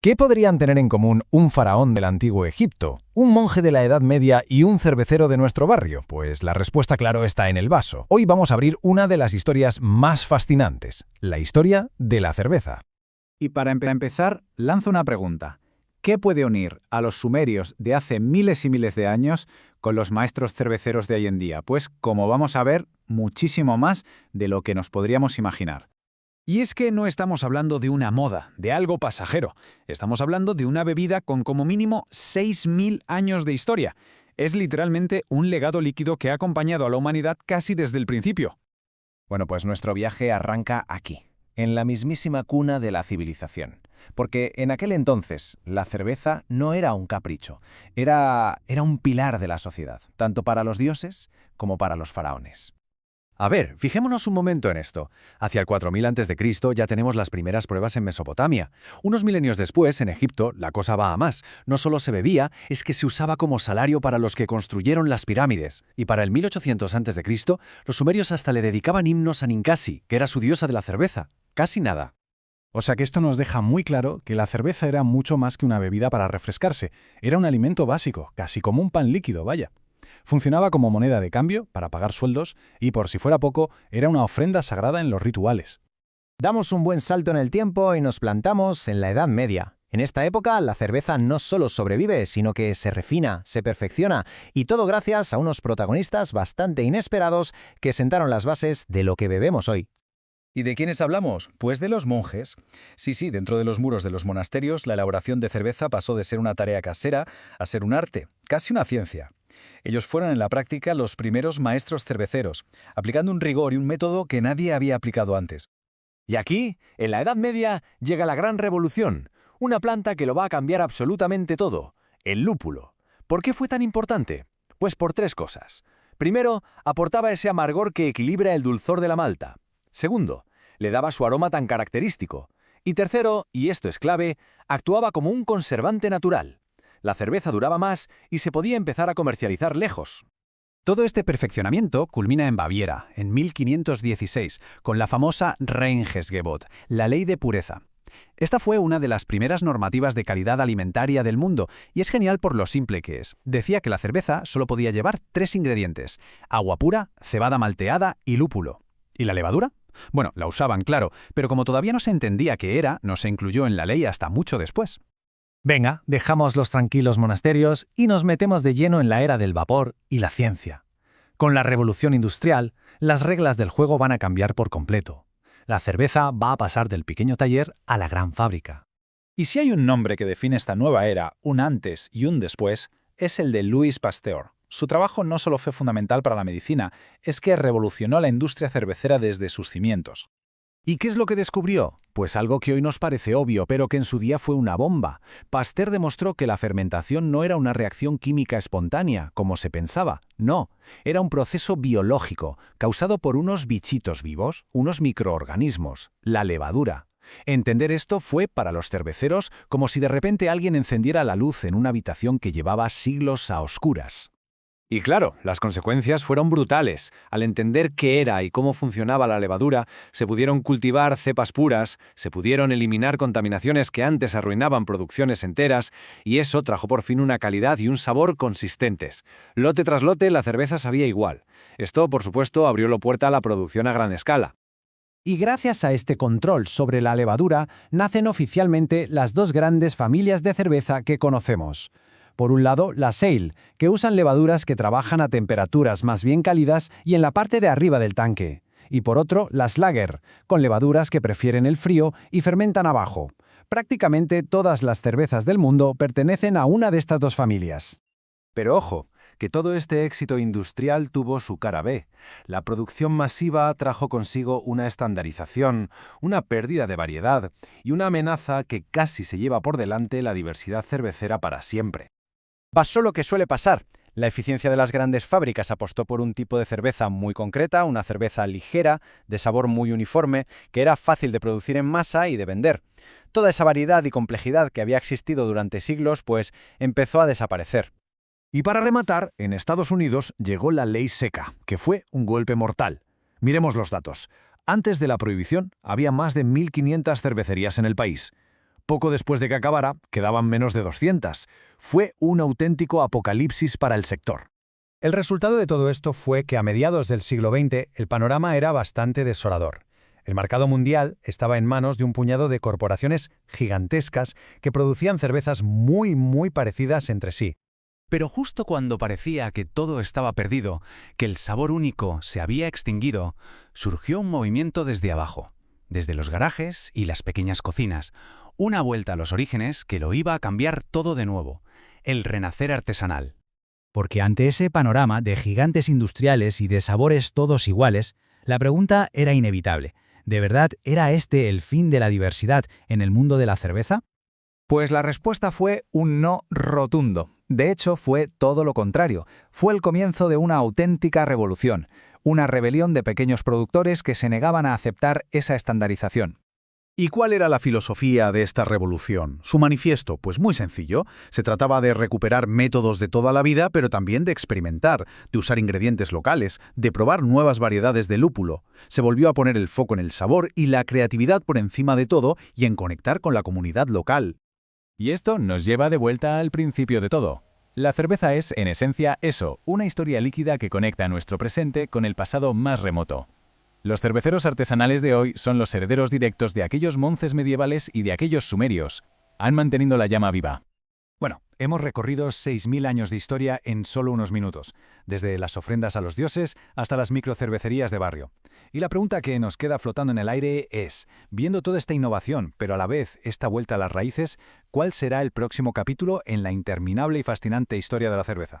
¿Qué podrían tener en común un faraón del antiguo Egipto, un monje de la Edad Media y un cervecero de nuestro barrio? Pues la respuesta, claro, está en el vaso. Hoy vamos a abrir una de las historias más fascinantes, la historia de la cerveza. Y para empezar, lanzo una pregunta. ¿Qué puede unir a los sumerios de hace miles y miles de años con los maestros cerveceros de hoy en día? Pues, como vamos a ver, muchísimo más de lo que nos podríamos imaginar. Y es que no estamos hablando de una moda, de algo pasajero. Estamos hablando de una bebida con como mínimo 6.000 años de historia. Es literalmente un legado líquido que ha acompañado a la humanidad casi desde el principio. Bueno, pues nuestro viaje arranca aquí, en la mismísima cuna de la civilización. Porque en aquel entonces la cerveza no era un capricho, era un pilar de la sociedad, tanto para los dioses como para los faraones. A ver, fijémonos un momento en esto. Hacia el 4000 a.C. ya tenemos las primeras pruebas en Mesopotamia. Unos milenios después, en Egipto, la cosa va a más. No solo se bebía, es que se usaba como salario para los que construyeron las pirámides. Y para el 1800 a.C., los sumerios hasta le dedicaban himnos a Ninkasi, que era su diosa de la cerveza. Casi nada. O sea que esto nos deja muy claro que la cerveza era mucho más que una bebida para refrescarse. Era un alimento básico, casi como un pan líquido, vaya. Funcionaba como moneda de cambio para pagar sueldos y, por si fuera poco, era una ofrenda sagrada en los rituales. Damos un buen salto en el tiempo y nos plantamos en la Edad Media. En esta época, la cerveza no solo sobrevive, sino que se refina, se perfecciona, y todo gracias a unos protagonistas bastante inesperados que sentaron las bases de lo que bebemos hoy. ¿Y de quiénes hablamos? Pues de los monjes. Sí, dentro de los muros de los monasterios, la elaboración de cerveza pasó de ser una tarea casera a ser un arte, casi una ciencia. Ellos fueron en la práctica los primeros maestros cerveceros, aplicando un rigor y un método que nadie había aplicado antes. Y aquí, en la Edad Media, llega la gran revolución, una planta que lo va a cambiar absolutamente todo, el lúpulo. ¿Por qué fue tan importante? Pues por tres cosas. Primero, aportaba ese amargor que equilibra el dulzor de la malta. Segundo, le daba su aroma tan característico. Y tercero, y esto es clave, actuaba como un conservante natural. La cerveza duraba más y se podía empezar a comercializar lejos. Todo este perfeccionamiento culmina en Baviera, en 1516, con la famosa Reinheitsgebot, la ley de pureza. Esta fue una de las primeras normativas de calidad alimentaria del mundo y es genial por lo simple que es. Decía que la cerveza solo podía llevar 3 ingredientes: agua pura, cebada malteada y lúpulo. ¿Y la levadura? Bueno, la usaban, claro, pero como todavía no se entendía qué era, no se incluyó en la ley hasta mucho después. Venga, dejamos los tranquilos monasterios y nos metemos de lleno en la era del vapor y la ciencia. Con la revolución industrial, las reglas del juego van a cambiar por completo. La cerveza va a pasar del pequeño taller a la gran fábrica. Y si hay un nombre que define esta nueva era, un antes y un después, es el de Louis Pasteur. Su trabajo no solo fue fundamental para la medicina, es que revolucionó la industria cervecera desde sus cimientos. ¿Y qué es lo que descubrió? Pues algo que hoy nos parece obvio, pero que en su día fue una bomba. Pasteur demostró que la fermentación no era una reacción química espontánea, como se pensaba. No, era un proceso biológico, causado por unos bichitos vivos, unos microorganismos, la levadura. Entender esto fue, para los cerveceros, como si de repente alguien encendiera la luz en una habitación que llevaba siglos a oscuras. Y claro, las consecuencias fueron brutales. Al entender qué era y cómo funcionaba la levadura, se pudieron cultivar cepas puras, se pudieron eliminar contaminaciones que antes arruinaban producciones enteras, y eso trajo por fin una calidad y un sabor consistentes. Lote tras lote, la cerveza sabía igual. Esto, por supuesto, abrió la puerta a la producción a gran escala. Y gracias a este control sobre la levadura, nacen oficialmente las dos grandes familias de cerveza que conocemos. Por un lado, las ale, que usan levaduras que trabajan a temperaturas más bien cálidas y en la parte de arriba del tanque. Y por otro, las lager, con levaduras que prefieren el frío y fermentan abajo. Prácticamente todas las cervezas del mundo pertenecen a una de estas dos familias. Pero ojo, que todo este éxito industrial tuvo su cara B. La producción masiva trajo consigo una estandarización, una pérdida de variedad y una amenaza que casi se lleva por delante la diversidad cervecera para siempre. Pasó lo que suele pasar. La eficiencia de las grandes fábricas apostó por un tipo de cerveza muy concreta, una cerveza ligera, de sabor muy uniforme, que era fácil de producir en masa y de vender. Toda esa variedad y complejidad que había existido durante siglos, pues, empezó a desaparecer. Y para rematar, en Estados Unidos llegó la ley seca, que fue un golpe mortal. Miremos los datos. Antes de la prohibición, había más de 1.500 cervecerías en el país. Poco después de que acabara, quedaban menos de 200. Fue un auténtico apocalipsis para el sector. El resultado de todo esto fue que a mediados del siglo XX el panorama era bastante desolador. El mercado mundial estaba en manos de un puñado de corporaciones gigantescas que producían cervezas muy parecidas entre sí. Pero justo cuando parecía que todo estaba perdido, que el sabor único se había extinguido, surgió un movimiento desde abajo, desde los garajes y las pequeñas cocinas, una vuelta a los orígenes que lo iba a cambiar todo de nuevo, el renacer artesanal. Porque ante ese panorama de gigantes industriales y de sabores todos iguales, la pregunta era inevitable. ¿De verdad era este el fin de la diversidad en el mundo de la cerveza? Pues la respuesta fue un no rotundo. De hecho, fue todo lo contrario. Fue el comienzo de una auténtica revolución, una rebelión de pequeños productores que se negaban a aceptar esa estandarización. ¿Y cuál era la filosofía de esta revolución? Su manifiesto, pues muy sencillo. Se trataba de recuperar métodos de toda la vida, pero también de experimentar, de usar ingredientes locales, de probar nuevas variedades de lúpulo. Se volvió a poner el foco en el sabor y la creatividad por encima de todo y en conectar con la comunidad local. Y esto nos lleva de vuelta al principio de todo. La cerveza es, en esencia, eso, una historia líquida que conecta nuestro presente con el pasado más remoto. Los cerveceros artesanales de hoy son los herederos directos de aquellos monces medievales y de aquellos sumerios. Han mantenido la llama viva. Bueno, hemos recorrido 6.000 años de historia en solo unos minutos, desde las ofrendas a los dioses hasta las microcervecerías de barrio. Y la pregunta que nos queda flotando en el aire es, viendo toda esta innovación, pero a la vez esta vuelta a las raíces, ¿cuál será el próximo capítulo en la interminable y fascinante historia de la cerveza?